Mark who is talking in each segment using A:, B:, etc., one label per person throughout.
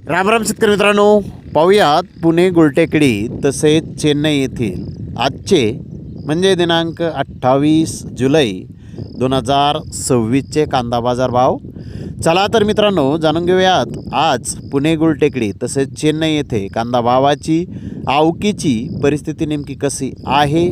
A: राम राम शेतकरी मित्रांनो, पाहूयात पुणे गुलटेकडी तसेच चेन्नई येथील आजचे म्हणजे दिनांक 28 जुलै 2026चे कांदा बाजार भाव. चला तर मित्रांनो जाणून घेऊयात आज पुणे गुलटेकडी तसेच चेन्नई येथे कांदा भावाची आवकीची परिस्थिती नेमकी कशी आहे.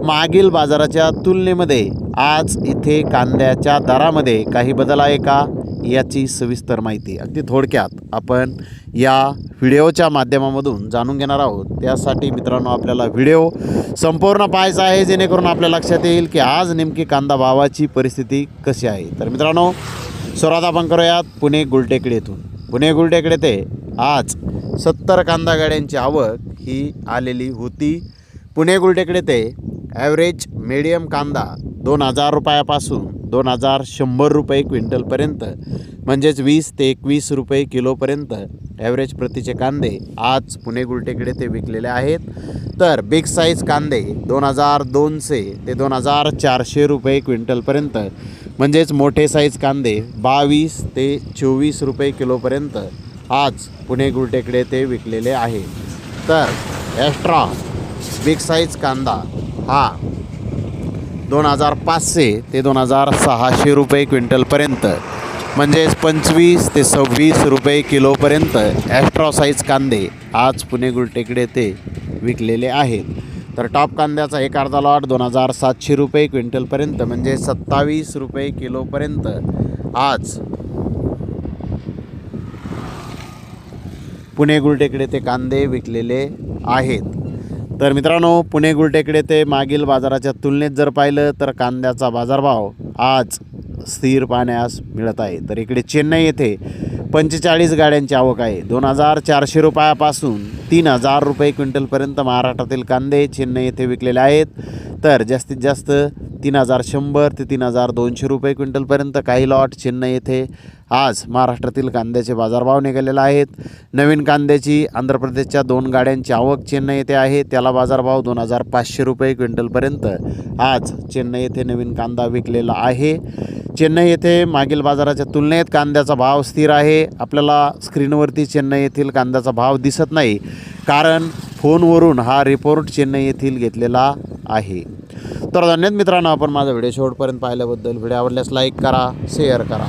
A: मागील बाजाराच्या तुलनेमध्ये आज इथे कांद्याच्या दरामध्ये काही बदल आहे का याची सविस्तर माहिती अगदी थोडक्यात आपण या व्हिडिओच्या माध्यमामधून जाणून घेणार आहोत. त्यासाठी मित्रांनो आपल्याला व्हिडिओ संपूर्ण पाहायचा आहे जेणेकरून आपल्या लक्षात येईल की आज नेमकी कांदा भावाची परिस्थिती कशी आहे. तर मित्रांनो सुरुवात आपण करूयात पुणे गुलटेकडी येथून. पुणे गुलटेकडी ते आज 70 कांदा गाड्यांची आवक ही आलेली होती. पुणे गुलटेकडी ते ॲव्हरेज मीडियम कांदा 2000 रुपयापासून 2100 रुपये क्विंटलपर्यंत म्हणजेच 20 ते 21 रुपये किलोपर्यंत ॲव्हरेज प्रतीचे कांदे आज पुणे गुलटेकडी ते विकलेले आहेत. तर बिग साईज कांदे 2200 ते 2400 रुपये क्विंटलपर्यंत म्हणजेच मोठे साईज कांदे 22 ते 24 रुपये किलोपर्यंत आज पुणे गुलटेकडी ते विकलेले आहे. तर एक्स्ट्रा बिग साईज कांदा हा 2500 ते 2600 रुपये क्विंटलपर्यंत म्हणजेच 25 ते 26 रुपये किलोपर्यंत एक्स्ट्रा साईज कांदे आज पुणे गुलटेकडी ते विकलेले आहेत. तर टॉप कांद्याचा एक अर्धा लॉट 2700 रुपये क्विंटलपर्यंत म्हणजे 27 रुपये किलोपर्यंत आज पुणे गुलटेकडी ते कांदे विकलेले आहेत. तर मित्रांनो पुणे गुलटेकडी ते मागील बाजाराच्या तुलनेत जर पाहिलं तर कांद्याचा बाजारभाव आज स्थिर पाहण्यास मिळत आहे. तर इकडे चेन्नई येथे 45 गाड्यांची आवक आहे. 2400 रुपयापासून 3000 रुपये क्विंटलपर्यंत महाराष्ट्रातील कांदे चेन्नई येथे विकलेले आहेत. तर जास्तीत जास्त 3100 ते 3200 रुपये क्विंटलपर्यंत काही लॉट चेन्नई येथे आज महाराष्ट्रातील कांद्याचे बाजारभाव निघालेले आहेत. नवीन कांद्याची आंध्र प्रदेशच्या 2 गाड्यांची आवक चेन्नई येथे आहे. त्याला बाजारभाव 2500 रुपये क्विंटलपर्यंत आज चेन्नई येथे नवीन कांदा विकलेला आहे. चेन्नई येथे मागील बाजाराच्या तुलनेत कांद्याचा भाव स्थिर आहे. आपल्याला स्क्रीनवरती चेन्नई येथील कांद्याचा भाव दिसत नाही कारण फोनवरून हा रिपोर्ट चेन्नई येथील घेतलेला आहे. तर धन्यवाद मित्रांनो, आपण माझा व्हिडिओ शेवटपर्यंत पाहिल्याबद्दल. व्हिडिओ आवडल्यास लाईक करा, शेअर करा.